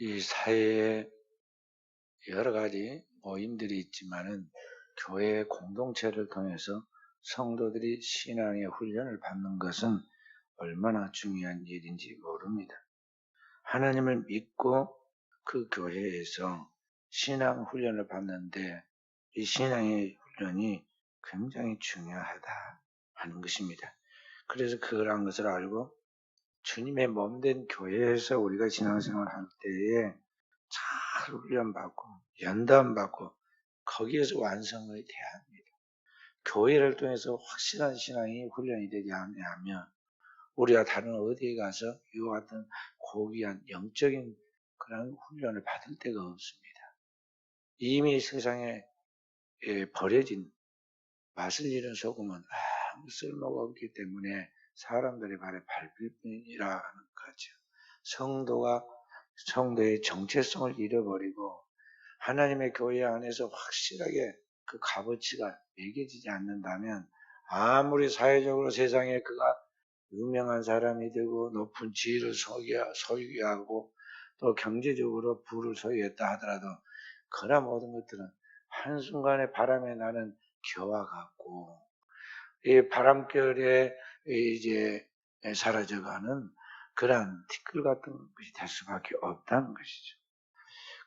이 사회에 여러 가지 모임들이 있지만은 교회 공동체를 통해서 성도들이 신앙의 훈련을 받는 것은 얼마나 중요한 일인지 모릅니다. 하나님을 믿고 그 교회에서 신앙 훈련을 받는데 이 신앙의 훈련이 굉장히 중요하다 하는 것입니다. 그래서 그러한 것을 알고 주님의 몸된 교회에서 우리가 신앙생활 할 때에 잘 훈련받고 연단받고 거기에서 완성을 돼야 합니다. 교회를 통해서 확실한 신앙이 훈련이 되지 않냐면 우리가 다른 어디에 가서 이와 같은 고귀한 영적인 그런 훈련을 받을 데가 없습니다. 이미 세상에 버려진 맛을 잃은 소금은 아무 쓸모가 없기 때문에 사람들의 발에 밟힐 뿐이라는 거죠. 성도의 정체성을 잃어버리고 하나님의 교회 안에서 확실하게 그 값어치가 매겨지지 않는다면 아무리 사회적으로 세상에 그가 유명한 사람이 되고 높은 지위를 소유하고 또 경제적으로 부를 소유했다 하더라도 그러나 모든 것들은 한순간에 바람에 나는 겨와 같고 이 바람결에 이제 사라져가는 그러한 티끌 같은 것이 될 수밖에 없다는 것이죠.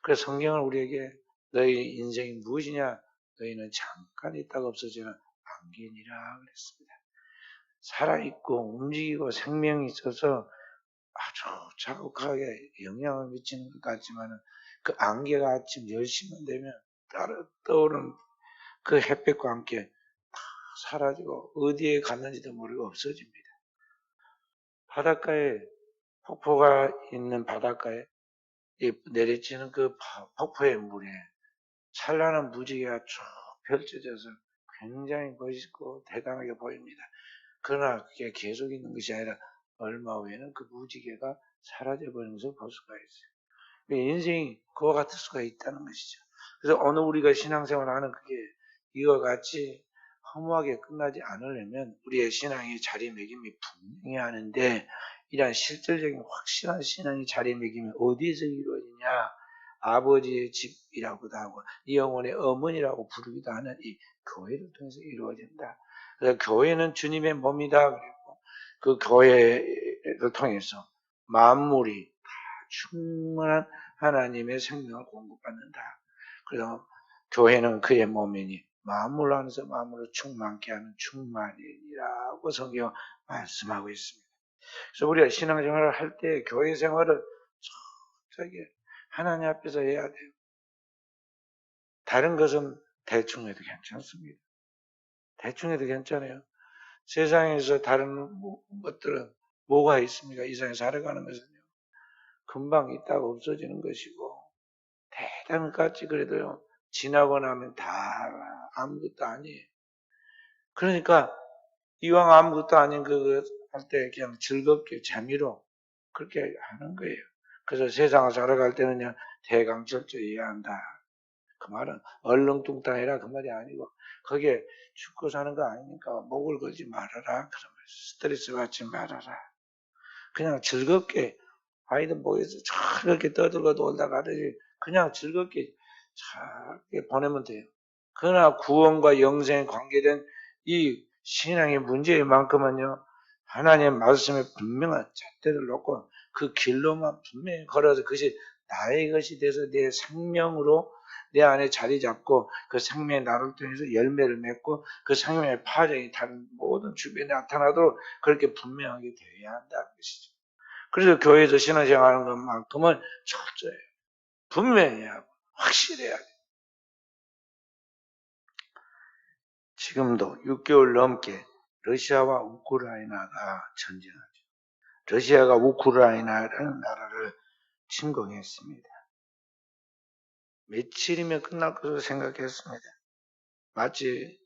그래서 성경은 우리에게 너희 인생이 무엇이냐? 너희는 잠깐 있다가 없어지는 안개니라 그랬습니다. 살아있고 움직이고 생명이 있어서 아주 자욱하게 영향을 미치는 것 같지만 그 안개가 아침 10시만 되면 떠오르는 그 햇볕과 함께 다 사라지고 어디에 갔는지도 모르고 없어집니다. 바닷가에 폭포가 있는 바닷가에 내리치는 그 폭포의 물에 찬란한 무지개가 쭉 펼쳐져서 굉장히 멋있고 대단하게 보입니다. 그러나 그게 계속 있는 것이 아니라 얼마 후에는 그 무지개가 사라져버리는 것을 볼 수가 있어요. 인생이 그와 같을 수가 있다는 것이죠. 그래서 어느 우리가 신앙생활을 하는 그게 이와 같이 허무하게 끝나지 않으려면 우리의 신앙의 자리매김이 분명히 하는데 이러한 실질적인 확실한 신앙의 자리매김이 어디에서 이루어지냐? 아버지의 집이라고도 하고 이 영혼의 어머니라고 부르기도 하는 이 교회를 통해서 이루어진다. 그래서 교회는 주님의 몸이다. 그리고 그 교회를 통해서 만물이 다 충만한 하나님의 생명을 공급받는다. 그래서 교회는 그의 몸이니 만물 안에서 만물을 충만케 하는 충만이라고 성경 말씀하고 있습니다. 그래서 우리가 신앙생활을 할 때 교회 생활을 철저하게 하나님 앞에서 해야 돼요. 다른 것은 대충 해도 괜찮습니다. 대충 해도 괜찮아요. 세상에서 다른 것들은 뭐가 있습니까? 이 세상에 살아가는 것은요. 금방 있다가 없어지는 것이고 대단까지 그래도요. 지나고 나면 다 아무것도 아니에요. 그러니까 이왕 아무것도 아닌 그거 할 때 그냥 즐겁게 재미로 그렇게 하는 거예요. 그래서 세상을 살아갈 때는요. 대강절제해야 한다. 그 말은 얼렁뚱땅이라 그 말이 아니고 거기에 죽고 사는 거 아니니까 목을 걸지 말아라. 그러면 스트레스 받지 말아라. 그냥 즐겁게 아이들 모여서 즐겁게 떠들고 놀다 가듯이 그냥 즐겁게 잘 보내면 돼요. 그러나 구원과 영생에 관계된 이 신앙의 문제만큼은요. 하나님의 말씀에 분명한 잣대를 놓고 그 길로만 분명히 걸어서 그것이 나의 것이 돼서 내 생명으로 내 안에 자리 잡고 그 생명의 나를 통해서 열매를 맺고 그 생명의 파장이 다른 모든 주변에 나타나도록 그렇게 분명하게 되어야 한다는 것이죠. 그래서 교회에서 신앙생활하는 것만큼은 철저해요. 분명해야 하고 확실해야 돼요. 지금도 6개월 넘게 러시아와 우크라이나가 전쟁하죠. 러시아가 우크라이나라는 나라를 침공했습니다. 며칠이면 끝날 것으로 생각했습니다. 마치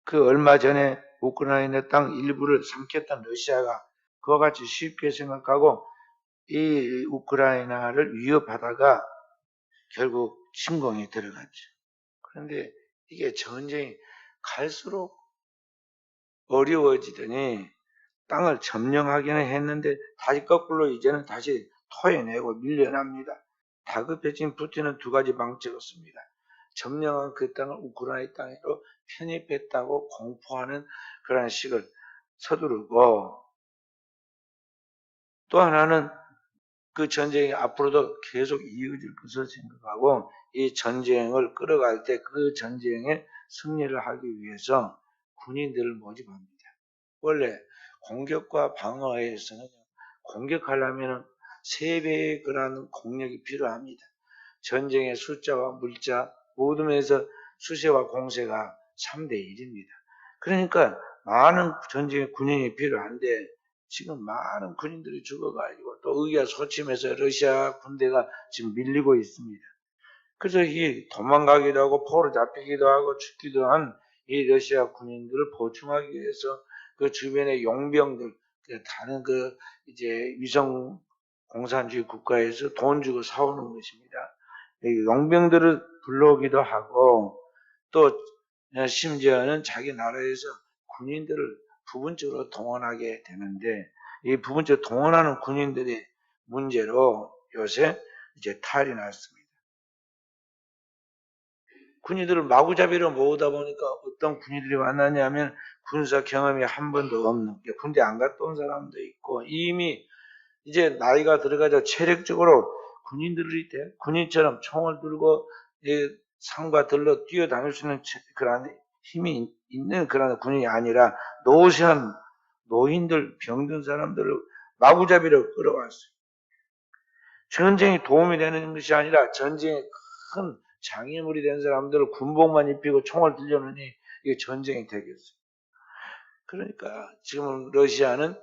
그 얼마 전에 우크라이나 땅 일부를 삼켰던 러시아가 그와 같이 쉽게 생각하고 이 우크라이나를 위협하다가 결국 침공에 들어갔죠. 그런데 이게 전쟁이 갈수록 어려워지더니 땅을 점령하기는 했는데 다시 거꾸로 이제는 다시 토해내고 밀려납니다. 다급해진 푸틴은 두 가지 방책을 씁니다. 점령한 그 땅을 우크라이나 땅으로 편입했다고 공포하는 그런 식을 서두르고, 또 하나는 그 전쟁이 앞으로도 계속 이어질 것을 생각하고 이 전쟁을 끌어갈 때 그 전쟁에 승리를 하기 위해서 군인들을 모집합니다. 원래 공격과 방어에서는 공격하려면 3배의 그런 공력이 필요합니다. 전쟁의 숫자와 물자 모든 면에서 수세와 공세가 3대 1입니다. 그러니까 많은 전쟁의 군인이 필요한데 지금 많은 군인들이 죽어가지고 또 의기소침해서 러시아 군대가 지금 밀리고 있습니다. 그래서 이 도망가기도 하고 포로 잡히기도 하고 죽기도 한 이 러시아 군인들을 보충하기 위해서 그 주변의 용병들, 다른 이제 위성 공산주의 국가에서 돈 주고 사오는 것입니다. 용병들을 불러오기도 하고 또 심지어는 자기 나라에서 군인들을 부분적으로 동원하게 되는데 이 부분적으로 동원하는 군인들의 문제로 요새 이제 탈이 났습니다. 군인들을 마구잡이로 모으다 보니까 어떤 군인들이 만나냐면 군사 경험이 한 번도 없는, 군대 안 갔다 온 사람도 있고 이미 이제 나이가 들어가자 체력적으로 군인들이 군인처럼 총을 들고 상과 들러 뛰어다닐 수 있는 그런 힘이 있는 그런 군인이 아니라 노시한 노인들, 병든 사람들을 마구잡이로 끌어왔어요. 전쟁이 도움이 되는 것이 아니라 전쟁에 큰 장애물이 된 사람들을 군복만 입히고 총을 들려느니 이게 전쟁이 되겠어요. 그러니까 지금 러시아는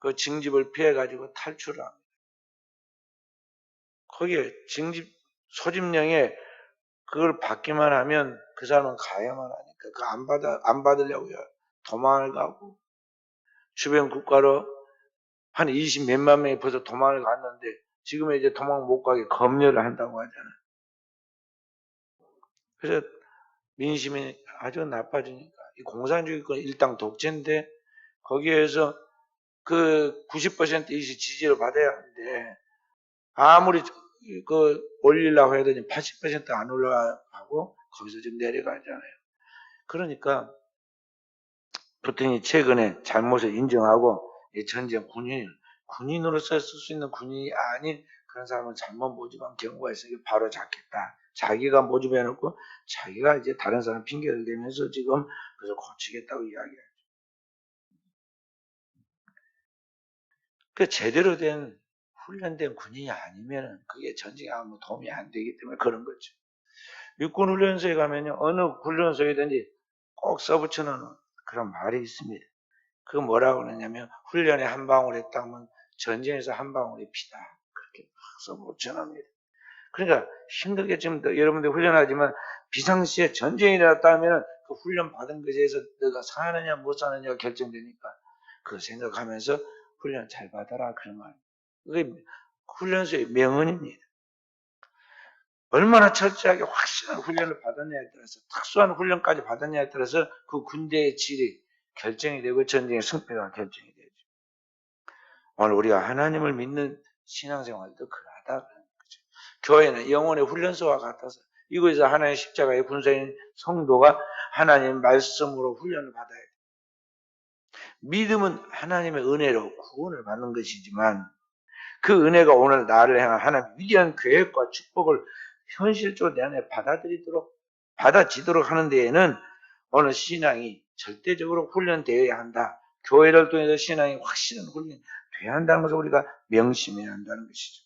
그 징집을 피해가지고 탈출을 합니다. 거기에 징집, 소집령에 그걸 받기만 하면 그 사람은 가야만 하니까 그거 안 받으려고요. 도망을 가고 주변 국가로 한 20 몇만 명이 벌써 도망을 갔는데 지금은 이제 도망 못 가게 검열을 한다고 하잖아요. 그래서 민심이 아주 나빠지니까 이 공산주의권 일당 독재인데 거기에서 그 90% 이시 지지를 받아야 하는데 아무리 올리려고 해도 80%안 올라가고 거기서 지금 내려가잖아요. 그러니까 푸틴이 최근에 잘못을 인정하고 이 전쟁 군인으로서 쓸 수 있는 군인이 아닌 그런 사람을 잘못 모집한 경우가 있으니까 바로 잡겠다. 자기가 모집해놓고 자기가 이제 다른 사람 핑계를 대면서 지금 그래서 고치겠다고 이야기해요. 그 제대로 된 훈련된 군인이 아니면 그게 전쟁에 아무 도움이 안 되기 때문에 그런 거죠. 육군 훈련소에 가면요 어느 훈련소이든지 꼭 써붙여놓은 그런 말이 있습니다. 그거 뭐라고 그러냐면 훈련에 한 방울에 땀은 전쟁에서 한 방울의 피다. 그렇게 막 써붙여놓습니다. 그러니까 힘들게 지금 여러분들 훈련하지만 비상시에 전쟁이 일어났다면 그 훈련 받은 것에서 너가 사느냐 못 사느냐가 결정되니까 그거 생각하면서 훈련 잘 받아라 그런 말. 그게 훈련소의 명언입니다. 얼마나 철저하게 확실한 훈련을 받았냐에 따라서 특수한 훈련까지 받았냐에 따라서 그 군대의 질이 결정이 되고 전쟁의 승패가 결정이 되죠. 오늘 우리가 하나님을 믿는 신앙생활도 그러하다 그런 거죠. 교회는 영혼의 훈련소와 같아서 이곳에서 하나님의 십자가의 군사인 성도가 하나님의 말씀으로 훈련을 받아야 돼요. 믿음은 하나님의 은혜로 구원을 받는 것이지만 그 은혜가 오늘 나를 향한 하나님의 위대한 계획과 축복을 현실적으로 내 안에 받아지도록 하는 데에는 오늘 신앙이 절대적으로 훈련되어야 한다. 교회를 통해서 신앙이 확실한 훈련이 되어야 한다는 것을 우리가 명심해야 한다는 것이죠.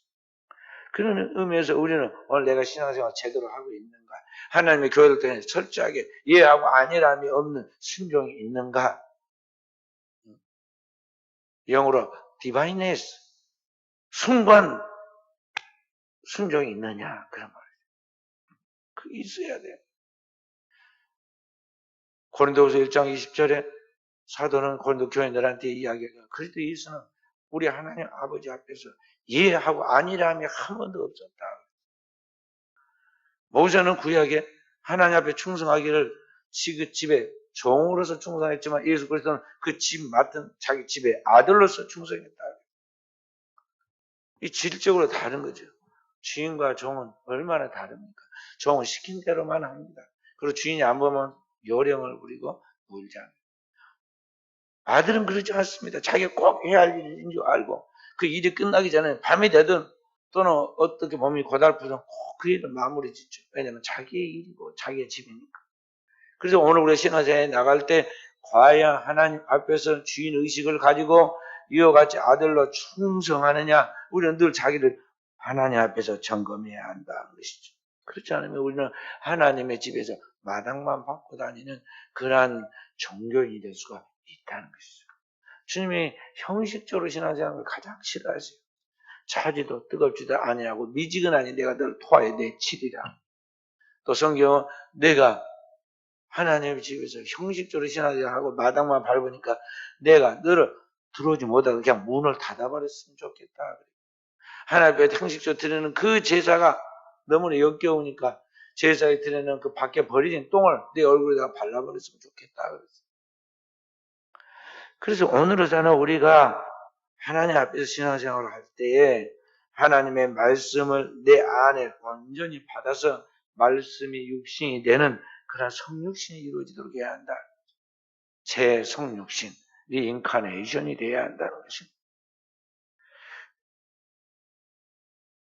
그런 의미에서 우리는 오늘 내가 신앙생활 제대로 하고 있는가? 하나님의 교회를 통해서 철저하게 예하고 아니람이 없는 순종이 있는가? 영어로 디바이네스, 순간 순종이 있느냐? 그런 말이에요. 그게 있어야 돼요. 고린도후서 1장 20절에 사도는 고린도 교인들한테 이야기해요. 그리스도 예수는 우리 하나님 아버지 앞에서 예하고 아니람이 한 번도 없었다. 모세는 구약에 하나님 앞에 충성하기를 집에 종으로서 충성했지만 예수 그리스도는 그 집 맡은 자기 집에 아들로서 충성했다. 이 질적으로 다른 거죠. 주인과 종은 얼마나 다릅니까? 종은 시킨 대로만 합니다. 그리고 주인이 안 보면 요령을 부리고 울잖아요. 아들은 그러지 않습니다. 자기가 꼭 해야 할 일인 줄 알고 그 일이 끝나기 전에 밤이 되든 또는 어떻게 몸이 고달프든 꼭 그 일을 마무리 짓죠. 왜냐하면 자기의 일이고 자기의 집이니까. 그래서 오늘 우리 신앙생활에 나갈 때 과연 하나님 앞에서 주인 의식을 가지고 이와 같이 아들로 충성하느냐, 우리는 늘 자기를 하나님 앞에서 점검해야 한다는 것이죠. 그렇지 않으면 우리는 하나님의 집에서 마당만 받고 다니는 그러한 종교인이 될 수가 있다는 것이죠. 주님이 형식적으로 신앙생활을 가장 싫어하세요. 차지도 뜨겁지도 아니하고 미지근하니 내가 널 토하여 내치리라. 또 성경은 내가 하나님의 집에서 형식적으로 신앙생활하고 마당만 밟으니까 내가 너를 들어오지 못하고 그냥 문을 닫아버렸으면 좋겠다. 하나님 앞에 형식적으로 드리는 그 제사가 너무나 역겨우니까 제사에 드리는 그 밖에 버려진 똥을 내 얼굴에다가 발라버렸으면 좋겠다. 그래서 오늘은 우리가 하나님 앞에서 신앙생활을 할 때에 하나님의 말씀을 내 안에 완전히 받아서 말씀이 육신이 되는 그런 성육신이 이루어지도록 해야 한다. 제 성육신, 리인카네이션이 되어야 한다는 것입니다.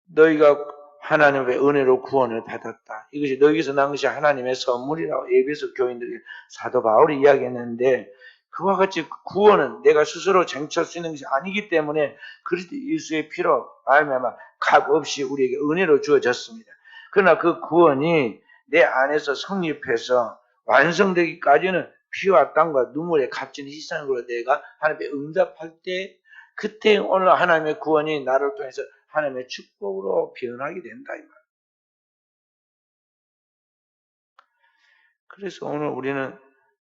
너희가 하나님의 은혜로 구원을 받았다. 이것이 너희에게서 난 것이 하나님의 선물이라고 에베소 교인들에게 사도 바울이 이야기했는데, 그와 같이 구원은 내가 스스로 쟁취할 수 있는 것이 아니기 때문에 그리스도 예수의 피로 말미암아 값 없이 우리에게 은혜로 주어졌습니다. 그러나 그 구원이 내 안에서 성립해서 완성되기까지는 피와 땀과 눈물의 값진 희생으로 내가 하나님께 응답할 때, 그때 오늘 하나님의 구원이 나를 통해서 하나님의 축복으로 변하게 된다 이 말. 그래서 오늘 우리는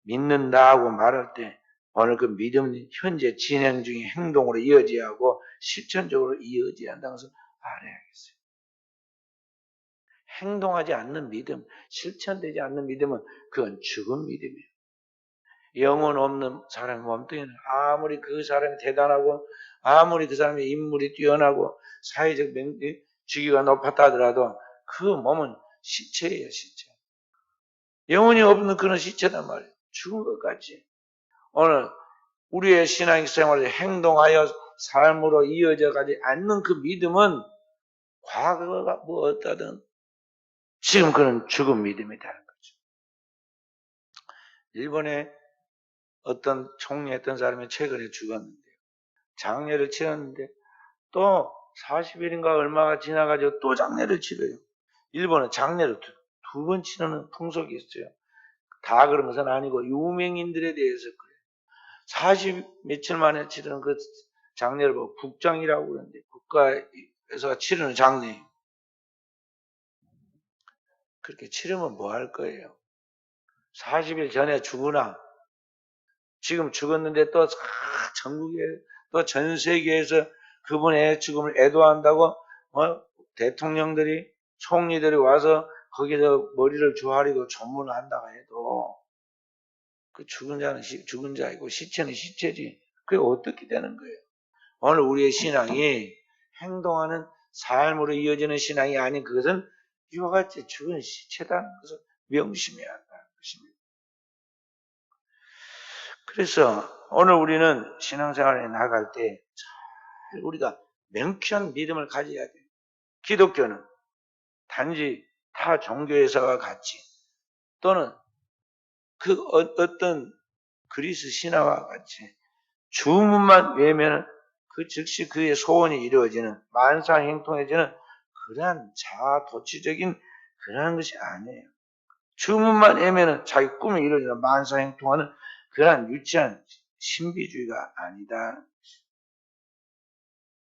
믿는다고 말할 때 오늘 그 믿음이 현재 진행 중인 행동으로 이어져야 하고 실천적으로 이어져야 한다는 것을 알아야겠어요. 행동하지 않는 믿음, 실천되지 않는 믿음은 그건 죽은 믿음이에요. 영혼 없는 사람의 몸뚱이는 아무리 그 사람이 대단하고 아무리 그 사람의 인물이 뛰어나고 사회적 직위가 높았다 하더라도 그 몸은 시체예요, 시체. 영혼이 없는 그런 시체단 말이에요. 죽은 것 같지. 오늘 우리의 신앙생활을 행동하여 삶으로 이어져 가지 않는 그 믿음은 과거가 뭐 어떠든 지금 그런 죽은 믿음이 되는 거죠. 일본에 어떤 총리했던 사람이 최근에 죽었는데요. 장례를 치렀는데 또 40일인가 얼마가 지나가지고 또 장례를 치러요. 일본은 장례를 두 번 치르는 풍속이 있어요. 다 그런 것은 아니고 유명인들에 대해서 그래요. 40 며칠 만에 치르는 그 장례를 보고 국장이라고 그러는데 국가에서 치르는 장례. 그렇게 치르면 뭐 할 거예요? 40일 전에 죽으나 지금 죽었는데 또 전국에 또 전 세계에서 그분의 죽음을 애도한다고 대통령들이 총리들이 와서 거기서 머리를 조아리고 전문을 한다고 해도 그 죽은 자는 죽은 자이고 시체는 시체지. 그게 어떻게 되는 거예요? 오늘 우리의 신앙이 행동하는 삶으로 이어지는 신앙이 아닌 그것은 이와 같이 죽은 시체다는 것을 명심해야 한다는 것입니다. 그래서 오늘 우리는 신앙생활에 나갈 때 잘 우리가 명쾌한 믿음을 가져야 돼요. 기독교는 단지 타 종교에서와 같이 또는 그 어떤 그리스 신화와 같이 주문만 외우면 그 즉시 그의 소원이 이루어지는 만사행통해지는 그러한 자아도취적인 그러한 것이 아니에요. 주문만 외우면 자기 꿈이 이루어지는 만사행통하는 그러한 유치한 신비주의가 아니다.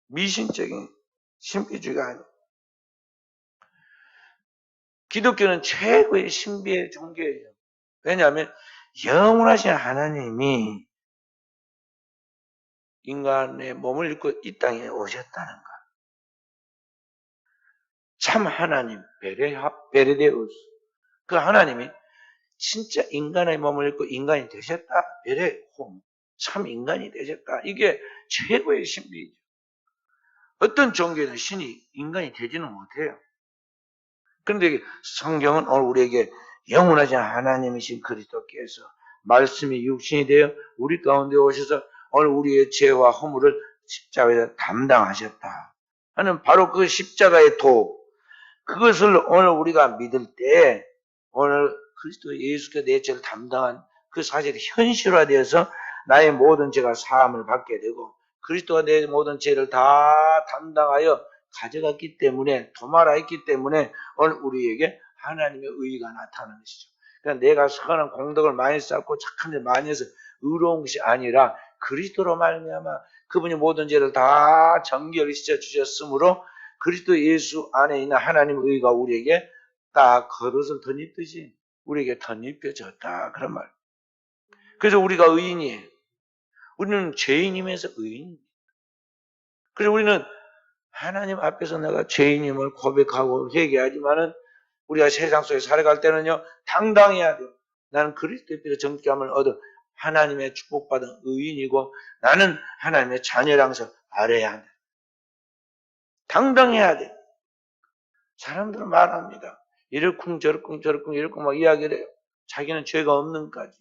미신적인 신비주의가 아니에요. 기독교는 최고의 신비의 종교예요. 왜냐하면 영원하신 하나님이 인간의 몸을 입고 이 땅에 오셨다는 것. 참 하나님, 베레데우스. 그 하나님이 진짜 인간의 몸을 입고 인간이 되셨다. 베레홈. 참 인간이 되셨다. 이게 최고의 신비죠. 어떤 종교는 신이 인간이 되지는 못해요. 그런데 성경은 오늘 우리에게 영원하신 하나님이신 그리스도께서 말씀이 육신이 되어 우리 가운데 오셔서 오늘 우리의 죄와 허물을 십자가에서 담당하셨다 하는 바로 그 십자가의 도, 그것을 오늘 우리가 믿을 때 오늘 그리스도 예수께서 내 죄를 담당한 그 사실이 현실화되어서 나의 모든 죄가 사함을 받게 되고 그리스도가 내 모든 죄를 다 담당하여 가져갔기 때문에 도말하였기 때문에 오늘 우리에게 하나님의 의의가 나타나는 것이죠. 그러니까 내가 선한 공덕을 많이 쌓고 착한 일 많이 해서 의로운 것이 아니라 그리스도로 말미암아 그분이 모든 죄를 다 정결시켜 주셨으므로 그리스도 예수 안에 있는 하나님의 의의가 우리에게 딱 겉옷을 덧입듯이 우리에게 덧입혀졌다 그런 말. 그래서 우리가 의인이에요. 우리는 죄인임에서 의인입니다. 그래서 우리는 하나님 앞에서 내가 죄인임을 고백하고 회개하지만은 우리가 세상 속에 살아갈 때는요 당당해야 돼요. 나는 그리스도의 피로 정결함을 얻어 하나님의 축복받은 의인이고 나는 하나님의 자녀랑서 알아야 한다. 당당해야 돼. 사람들은 말합니다. 이럴쿵 저럴쿵 저럴쿵 이럴쿵 막 이야기를 해요. 자기는 죄가 없는까지.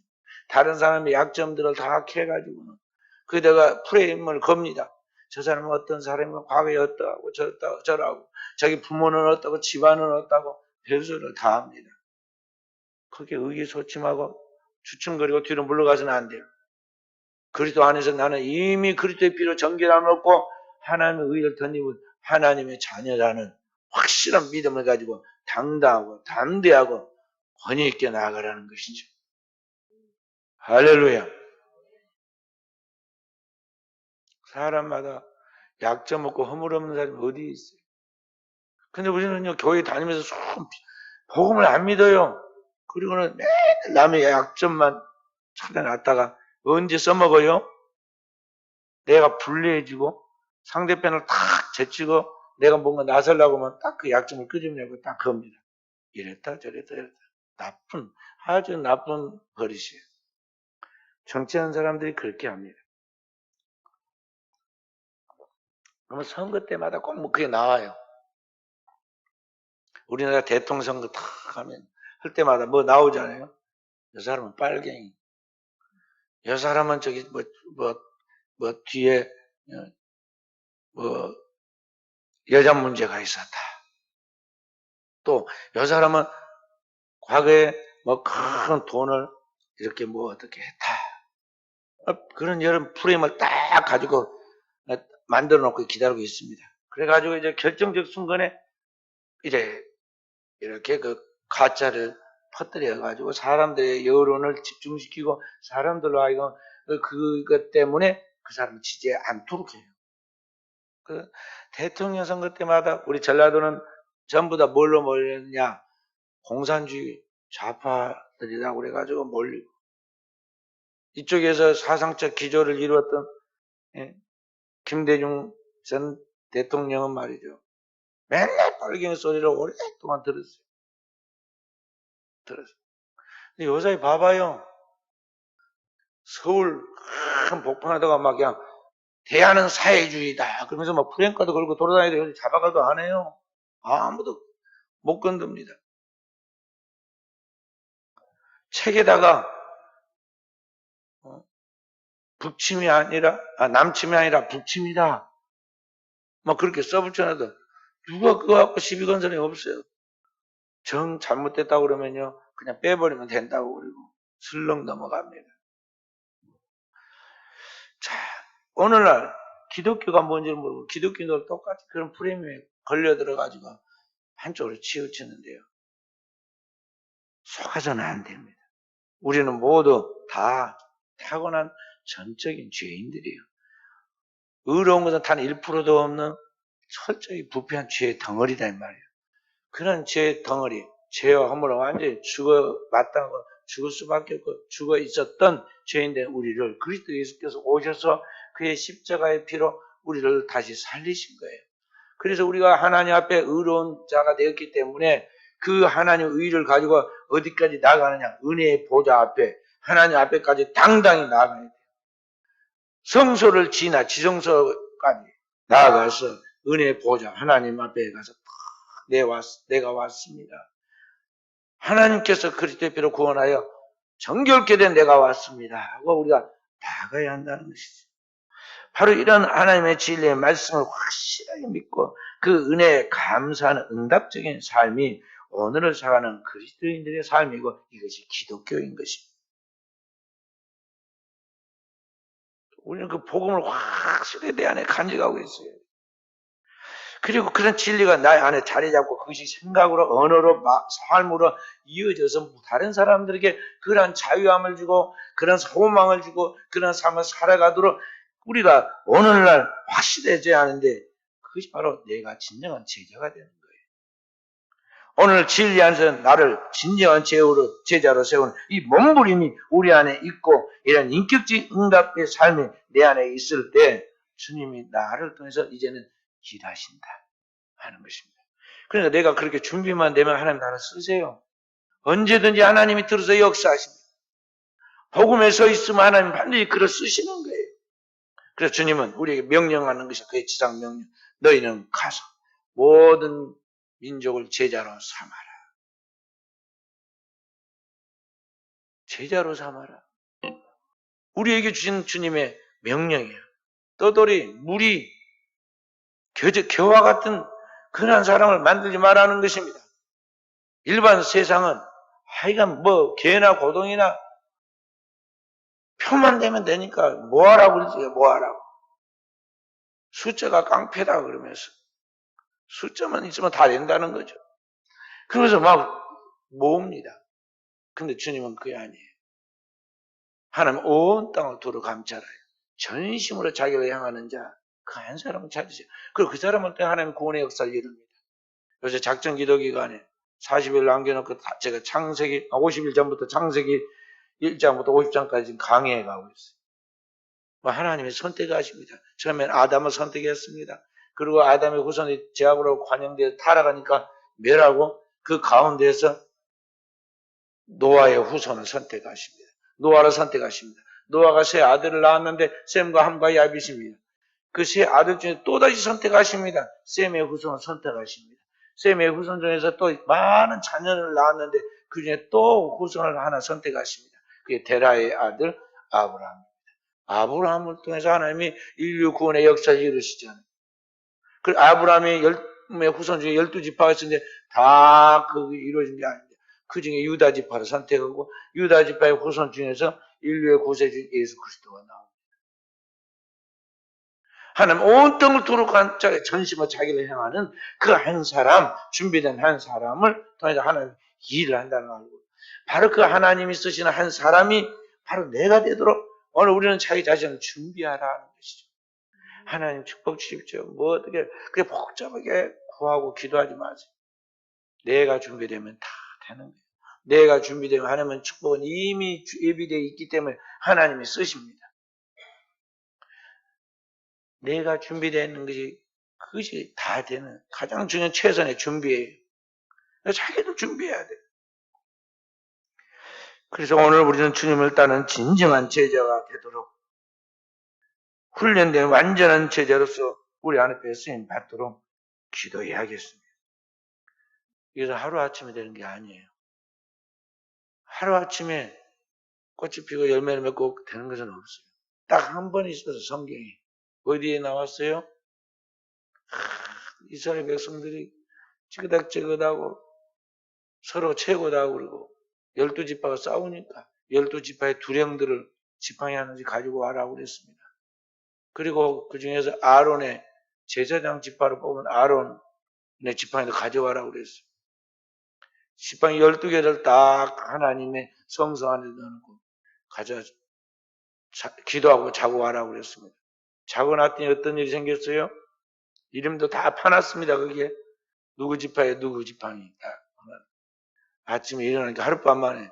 다른 사람의 약점들을 다 캐가지고는 그대가 프레임을 겁니다. 저 사람은 어떤 사람이고 과거에 어떠하고 저러하고 자기 부모는 어떠고 집안은 어떠하고 별소리를 다 합니다. 그게 의기소침하고 주춤거리고 뒤로 물러가서는 안 돼요. 그리스도 안에서 나는 이미 그리스도의 피로 정결함을 얻고 하나님의 의를 덧입은 하나님의 자녀라는 확실한 믿음을 가지고 당당하고 담대하고 권위 있게 나아가라는 것이죠. 할렐루야. 사람마다 약점 없고 허물 없는 사람이 어디 있어요? 근데 우리는요 교회 다니면서 복음을 안 믿어요. 그리고는 맨날 남의 약점만 찾아놨다가 언제 써먹어요? 내가 불리해지고 상대편을 탁 제치고 내가 뭔가 나서려고 하면 딱 그 약점을 끄집내고 딱 겁니다. 이랬다 저랬다 이랬다. 나쁜, 아주 나쁜 버릇이에요. 정치하는 사람들이 그렇게 합니다. 그러면 선거 때마다 꼭 뭐 그게 나와요. 우리나라 대통령 선거 탁 하면 할 때마다 뭐 나오잖아요. 이 사람은 빨갱이. 이 사람은 저기 뒤에 뭐 여자 문제가 있었다. 또 이 사람은 과거에 뭐 큰 돈을 이렇게 뭐 어떻게 했다. 그런 여러 프레임을 딱 가지고 만들어 놓고 기다리고 있습니다. 그래가지고 이제 결정적 순간에 이제 이렇게 그 가짜를 퍼뜨려가지고 사람들의 여론을 집중시키고 사람들로 하여금 그것 때문에 그 사람을 지지하지 않도록 해요. 그 대통령 선거 때마다 우리 전라도는 전부 다 뭘로 몰렸냐? 공산주의 좌파들이라고 그래가지고 몰리고 이쪽에서 사상적 기조를 이루었던 김대중 전 대통령은 말이죠. 맨날 빨갱이 소리를 오랫동안 들었어요. 근데 요새 봐봐요. 서울 큰 복판에다가 막 그냥 대하는 사회주의다. 그러면서 막 프랭카드 걸고 돌아다니는데 잡아가도 안 해요. 아무도 못 건듭니다. 책에다가 북침이 아니라 남침이 아니라 북침이다. 막 그렇게 써붙여놔도 누가 그거 갖고 시비 건 사람이 없어요. 정 잘못됐다고 그러면요 그냥 빼버리면 된다고 그러고 슬렁 넘어갑니다. 자, 오늘날 기독교가 뭔지를 모르고 기독교도 똑같이 그런 프레임에 걸려들어가지고 한쪽으로 치우치는데요. 속아서는 안 됩니다. 우리는 모두 다 타고난 전적인 죄인들이에요. 의로운 것은 단 1%도 없는 철저히 부패한 죄의 덩어리다 이 말이에요. 그런 죄의 덩어리, 죄와 허물을 완전히 죽어 마땅하고 죽을 수밖에 없고 죽어 있었던 죄인된 우리를 그리스도 예수께서 오셔서 그의 십자가의 피로 우리를 다시 살리신 거예요. 그래서 우리가 하나님 앞에 의로운 자가 되었기 때문에 그 하나님의 의를 가지고 어디까지 나아가느냐? 은혜의 보좌 앞에 하나님 앞에까지 당당히 나아가야 돼요. 성소를 지나 지성소까지 나아가서 은혜 보좌 하나님 앞에 가서 내가 왔습니다. 하나님께서 그리스도의 피로 구원하여 정결케 된 내가 왔습니다 하고 우리가 나가야 한다는 것이죠. 바로 이런 하나님의 진리의 말씀을 확실하게 믿고 그 은혜에 감사하는 응답적인 삶이 오늘을 살아가는 그리스도인들의 삶이고 이것이 기독교인 것입니다. 우리는 그 복음을 확실히 내 안에 간직하고 있어요. 그리고 그런 진리가 나의 안에 자리 잡고 그것이 생각으로, 언어로, 삶으로 이어져서 다른 사람들에게 그런 자유함을 주고 그런 소망을 주고 그런 삶을 살아가도록 우리가 오늘날 확실해져야 하는데 그것이 바로 내가 진정한 제자가 되는 거예요. 오늘 진리 안에서 나를 진정한 제자로 세우는 이 몸부림이 우리 안에 있고 이런 인격적인 응답의 삶이 내 안에 있을 때 주님이 나를 통해서 이제는 일하신다 하는 것입니다. 그러니까 내가 그렇게 준비만 되면 하나님 나를 쓰세요. 언제든지 하나님이 들어서 역사하십니다. 복음에 서 있으면 하나님 반드시 그를 쓰시는 거예요. 그래서 주님은 우리에게 명령하는 것이 그의 지상 명령. 너희는 가서 모든 민족을 제자로 삼아라. 제자로 삼아라. 우리에게 주신 주님의 명령이에요. 떠돌이, 무리, 겨와 같은 그런 사람을 만들지 말라는 것입니다. 일반 세상은 하여간 개나 고동이나 표만 되면 되니까 뭐하라고 그러지, 뭐하라고. 숫자가 깡패다 그러면서 숫자만 있으면 다 된다는 거죠. 그래서 막 모읍니다. 근데 주님은 그게 아니에요. 하나님 온 땅을 두루 감찰하여 전심으로 자기를 향하는 자 그 한 사람을 찾으세요. 그리고 그 사람을 통해 하나님 구원의 역사를 이룹니다. 요새 작전 기도 기간에 40일 남겨놓고 제가 50일 전부터 창세기 1장부터 50장까지 지금 강의해 가고 있어요. 하나님이 선택하십니다. 처음엔 아담을 선택했습니다. 그리고 아담의 후손이 제약으로 관영되어 타락하니까 멸하고 그 가운데에서 노아의 후손을 선택하십니다. 노아를 선택하십니다. 노아가 세 아들을 낳았는데 셈과 함과 야빗입니다. 그 세 아들 중에 또다시 선택하십니다. 셈의 후손을 선택하십니다. 셈의 후손 중에서 또 많은 자녀를 낳았는데 그 중에 또 후손을 하나 선택하십니다. 그게 데라의 아들 아브라함입니다. 아브라함을 통해서 하나님이 인류 구원의 역사를 이루시잖아요. 그 아브라함의 후손 중에 12지파가 있었는데 다 그게 이루어진 게 아닙니다. 그 중에 유다 지파를 선택하고 유다 지파의 후손 중에서 인류의 구세주 예수 그리스도가 나옵니다. 하나님 온 땅을 두루 관찰해 전심으로 자기를 향하는 그 한 사람, 준비된 한 사람을 통해서 하나님 일을 한다는 걸 알고 바로 그 하나님이 쓰시는 한 사람이 바로 내가 되도록 오늘 우리는 자기 자신을 준비하라는 것이죠. 하나님 축복 주십시오. 뭐 어떻게 그렇게 복잡하게 구하고 기도하지 마세요. 내가 준비되면 다 되는 거예요. 내가 준비되면 하나님은 축복은 이미 예비되어 있기 때문에 하나님이 쓰십니다. 내가 준비되어 있는 것이 그것이 다 되는 가장 중요한 최선의 준비예요. 자기도 준비해야 돼요. 그래서 오늘 우리는 주님을 따르는 진정한 제자가 되도록 훈련된 완전한 제자로서 우리 안에 쓰임 받도록 기도해야겠습니다. 이것은 하루아침에 되는 게 아니에요. 하루아침에 꽃이 피고 열매를 맺고 되는 것은 없어요. 딱 한 번 있어서 성경이 어디에 나왔어요? 이스라엘 백성들이 찌그닥찌그닥하고 서로 최고다고 그러고 12지파가 싸우니까 12지파의 두령들을 지팡이 하나씩 가지고 와라고 그랬습니다. 그리고 그 중에서 아론의 제사장 지파로 뽑은 아론의 지팡이도 가져와라고 그랬어요. 지팡이 12개를 딱 하나님의 성소 안에 넣어놓고 기도하고 자고 와라고 그랬습니다. 자고 났더니 어떤 일이 생겼어요? 이름도 다 파놨습니다. 거기에 누구 지파에 누구 지팡이 딱. 아침에 일어나니까 하룻밤 만에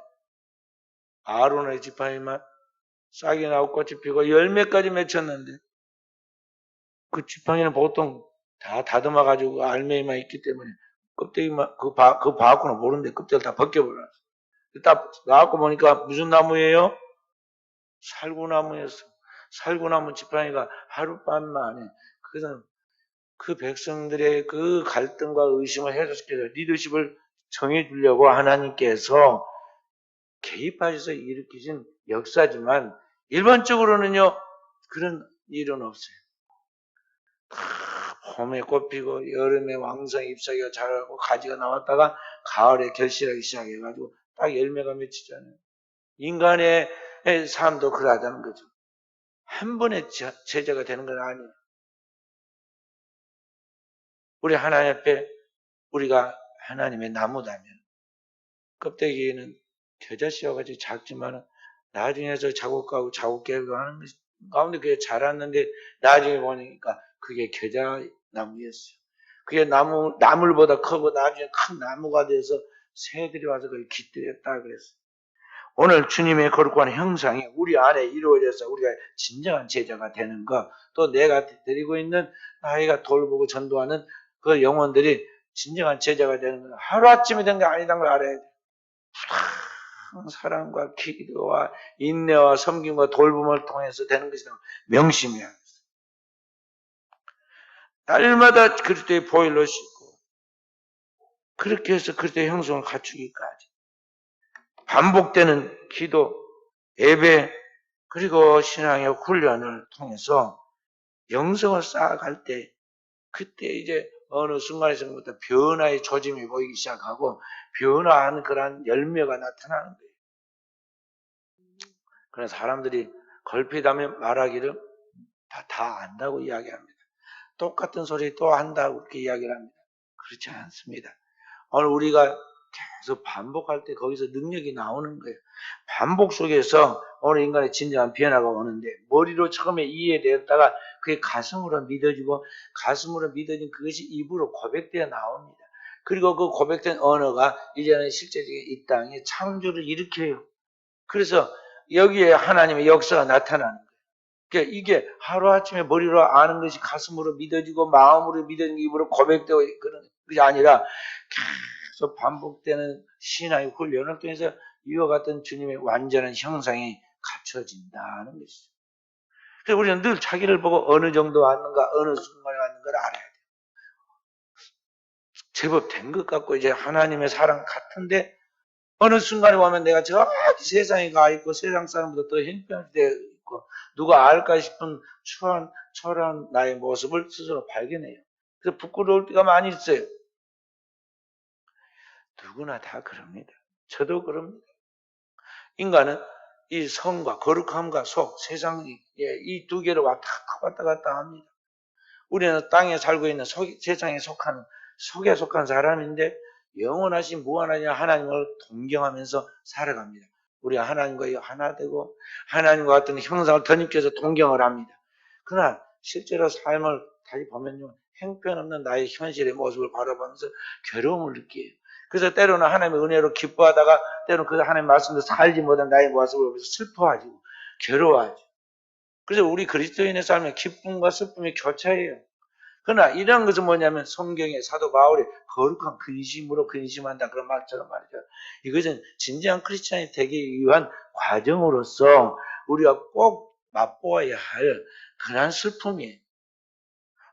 아론의 지팡이만 싹이 나고 꽃이 피고 열매까지 맺혔는데 그 지팡이는 보통 다 다듬어가지고 알맹이만 있기 때문에 껍데기만 그 봐갖고는 모르는데 껍데기를 다 벗겨버렸어. 딱 나갖고 보니까 무슨 나무예요? 살구나무였어. 살구나무 지팡이가 하룻밤 만에 그것은 그 백성들의 그 갈등과 의심을 해소시켜서 리더십을 정해주려고 하나님께서 개입하셔서 일으키신 역사지만 일반적으로는요 그런 일은 없어요. 봄에 꽃피고 여름에 왕성히 잎사귀가 자라고 가지가 나왔다가 가을에 결실하기 시작해가지고 딱 열매가 맺히잖아요. 인간의 삶도 그러하다는 거죠. 한 번에 제자가 되는 건 아니에요. 우리 하나님 앞에 우리가 하나님의 나무다면 껍데기는 겨자씨와같이 작지만 나중에 저 자국하고 자국깨고 하는 가운데 그게 자랐는데 나중에 보니까 그게 겨자나무였어요. 그게 나물보다 크고 나중에 큰 나무가 돼서 새들이 와서 그걸 깃들였다 그랬어요. 오늘 주님의 거룩한 형상이 우리 안에 이루어져서 우리가 진정한 제자가 되는 것, 또 내가 드리고 있는 나이가 돌보고 전도하는 그 영혼들이 진정한 제자가 되는 건 하루아침에 된 게 아니라는 걸 알아야 돼요. 사랑과 기도와 인내와 섬김과 돌봄을 통해서 되는 것이다. 명심해야 합니다. 날마다 그리스도의 보혈로 씻고 그렇게 해서 그리스도의 형성을 갖추기까지 반복되는 기도, 예배, 그리고 신앙의 훈련을 통해서 영성을 쌓아갈 때 그때 이제 어느 순간에서부터 변화의 조짐이 보이기 시작하고 변화한 그런 열매가 나타나는 거예요. 그래서 사람들이 걸핏하면 말하기를 다 안다고 이야기합니다. 똑같은 소리 또 한다고 그렇게 이야기를 합니다. 그렇지 않습니다. 오늘 우리가 계속 반복할 때 거기서 능력이 나오는 거예요. 반복 속에서 오늘 인간의 진정한 변화가 오는데 머리로 처음에 이해되었다가 그게 가슴으로 믿어지고 가슴으로 믿어진 그것이 입으로 고백되어 나옵니다. 그리고 그 고백된 언어가 이제는 실제적인 이 땅에 창조를 일으켜요. 그래서 여기에 하나님의 역사가 나타나는 거예요. 그러니까 이게 하루아침에 머리로 아는 것이 가슴으로 믿어지고 마음으로 믿어진 입으로 고백되고 그런 것이 아니라 계속 반복되는 신앙의 훈련을 통해서 이와 같은 주님의 완전한 형상이 갖춰진다는 것이죠. 그래서 우리는 늘 자기를 보고 어느 정도 왔는가, 어느 순간에 왔는가를 알아야 돼요. 제법 된 것 같고 이제 하나님의 사랑 같은데 어느 순간에 오면 내가 저기 세상에 가 있고 세상 사람보다 더 형편이 되어 있고 누가 알까 싶은 초라한 나의 모습을 스스로 발견해요. 그래서 부끄러울 때가 많이 있어요. 누구나 다 그럽니다. 저도 그럽니다. 인간은 이 성과 거룩함과 속, 세상이 이 두 개를 왔다 갔다 합니다. 우리는 땅에 살고 있는 세상에 속한 속에 속한 사람인데 영원하신 무한하신 하나님을 동경하면서 살아갑니다. 우리가 하나님과 하나 되고 하나님과 같은 형상을 덧입혀서 동경을 합니다. 그러나 실제로 삶을 다시 보면요, 형편없는 나의 현실의 모습을 바라보면서 괴로움을 느껴요. 그래서 때로는 하나님의 은혜로 기뻐하다가 때로는 그 하나님의 말씀대로 살지 못한 나의 모습을 보면서 슬퍼하고 괴로워하죠. 그래서 우리 그리스도인의 삶에 기쁨과 슬픔이 교차해요. 그러나 이런 것은 뭐냐면 성경의 사도 바울이 거룩한 근심으로 근심한다 그런 말처럼 말이죠. 이것은 진정한 크리스찬이 되기 위한 과정으로서 우리가 꼭 맛보아야 할 그런 슬픔이에요.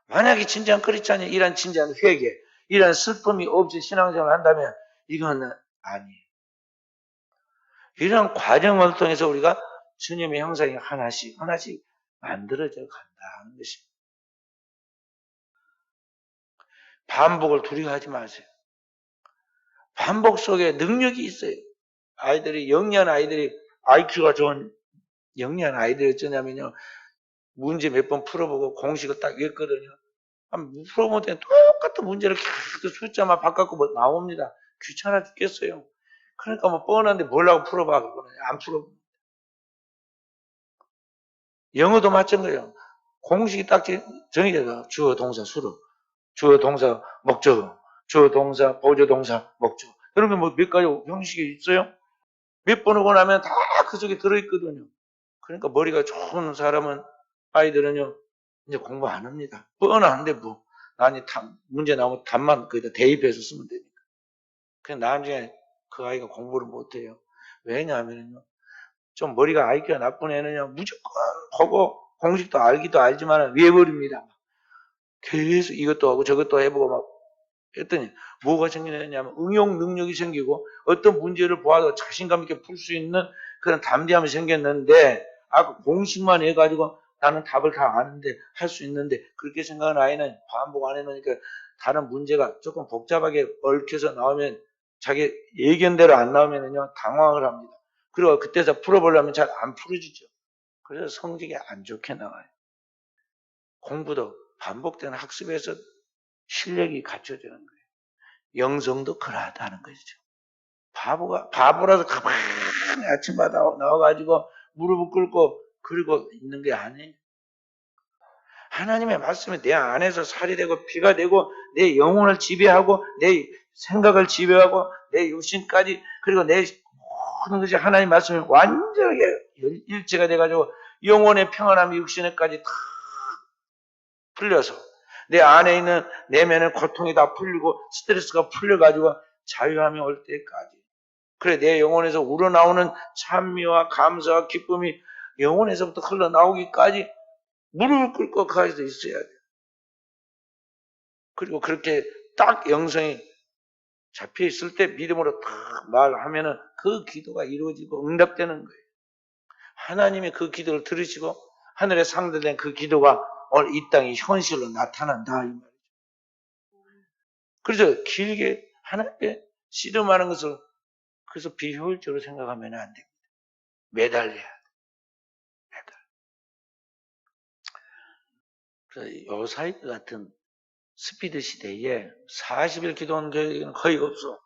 만약에 진정한 크리스찬이 이런 진정한 회개, 이런 슬픔이 없이 신앙생활을 한다면 이거는 아니에요. 이런 과정을 통해서 우리가 주님의 형상이 하나씩 만들어져 간다는 것입니다. 반복을 두려워하지 마세요. 반복 속에 능력이 있어요. 영리한 아이들이, IQ가 좋은 영리한 아이들이 어쩌냐면요, 문제 몇 번 풀어보고 공식을 딱 읽거든요. 풀어보면 똑같은 문제를 계속 숫자만 바꿔고 나옵니다. 귀찮아 죽겠어요. 그러니까 뭐 뻔한데 뭐라고 풀어봐. 안 풀어. 영어도 마찬가지예요. 공식이 딱 정해져서 주어, 동사, 수로. 주어, 동사, 목적어. 주어, 동사, 보조, 동사, 목적어. 그런 게 뭐 몇 가지 형식이 있어요? 몇 번 오고 나면 다 그 속에 들어있거든요. 그러니까 머리가 좋은 사람은, 아이들은요, 이제 공부 안 합니다. 뻔한데 뭐. 아니, 문제 나오면 답만 거기다 대입해서 쓰면 되니까. 그냥 나중에 그 아이가 공부를 못 해요. 왜냐하면요, 좀 머리가 IQ가 나쁜 애는요, 무조건 보고 공식도 알기도 알지만 외워버립니다. 계속 이것도 하고 저것도 해보고 막 했더니 뭐가 생기냐면 응용 능력이 생기고 어떤 문제를 보아도 자신감 있게 풀 수 있는 그런 담대함이 생겼는데 아까 공식만 해가지고 나는 답을 다 아는데 할 수 있는데 그렇게 생각하는 아이는 반복 안 해놓으니까 다른 문제가 조금 복잡하게 얽혀서 나오면 자기 예견대로 안 나오면요 당황을 합니다. 그리고 그때서 풀어보려면 잘 안 풀어지죠. 그래서 성적이 안 좋게 나와요. 공부도 반복되는 학습에서 실력이 갖춰지는 거예요. 영성도 그러하다는 것이죠. 바보라서 가만히 아침마다 나와가지고 무릎을 꿇고 그러고 있는 게 아니에요. 하나님의 말씀이 내 안에서 살이 되고 피가 되고 내 영혼을 지배하고 내 생각을 지배하고 내 육신까지 그리고 내 모든 것이 하나님 말씀이 완전하게 일체가 돼가지고 영혼의 평안함이 육신에까지 다 풀려서 내 안에 있는 내면의 고통이 다 풀리고 스트레스가 풀려가지고 자유함이 올 때까지 그래 내 영혼에서 우러나오는 찬미와 감사와 기쁨이 영혼에서부터 흘러나오기까지 무릎을 꿇고 가서 있어야 돼요. 그리고 그렇게 딱 영성이 잡혀 있을 때 믿음으로 딱 말하면은 그 기도가 이루어지고 응답되는 거예요. 하나님이 그 기도를 들으시고 하늘에 상대된 그 기도가 오늘 이 땅에 현실로 나타난다 이 말이죠. 그래서 길게 하나님께 씨름하는 것을 그래서 비효율적으로 생각하면 안 됩니다. 매달려야 돼. 그래서 요사이 같은 스피드 시대에 40일 기도하는 교회는 거의 없어.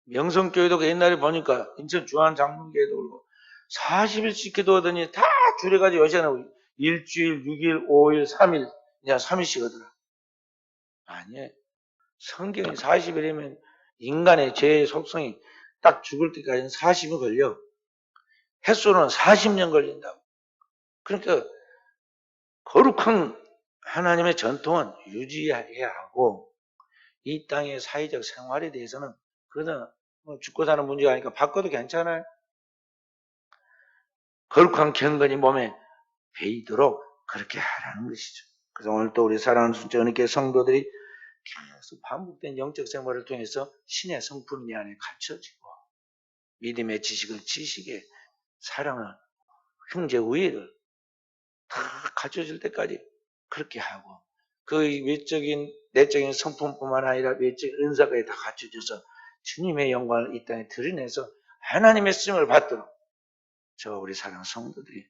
명성교회도 옛날에 보니까 인천 주한장로교회도 그렇고 40일씩 기도하더니 다 줄여가지고 요새는 일주일, 6일, 5일, 3일 그냥 3일씩 하더라. 아니에요. 성경이 40일이면 인간의 죄의 속성이 딱 죽을 때까지는 40일 걸려. 햇수는 40년 걸린다고. 그러니까 거룩한 하나님의 전통은 유지해야 하고 이 땅의 사회적 생활에 대해서는 그거는 뭐 죽고 사는 문제가 아니까 바꿔도 괜찮아요. 거룩한 경건이 몸에 배이도록 그렇게 하라는 것이죠. 그래서 오늘 또 우리 사랑하는 순전하게 성도들이 계속 반복된 영적 생활을 통해서 신의 성품이 내 안에 갖춰지고 믿음의 지식에 사랑을 형제 우애를 다 갖춰질 때까지 그렇게 하고 그 외적인 내적인 성품뿐만 아니라 외적인 은사까지 다 갖춰져서 주님의 영광을 이 땅에 드러내서 하나님의 쓰임을 받도록 저 우리 사랑하는 성도들이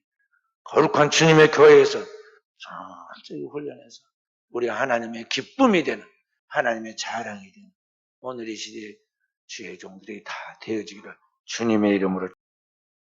거룩한 주님의 교회에서 철저히 훈련해서 우리 하나님의 기쁨이 되는 하나님의 자랑이 되는 오늘 이 시대의 주의 종들이 다 되어지기를 주님의 이름으로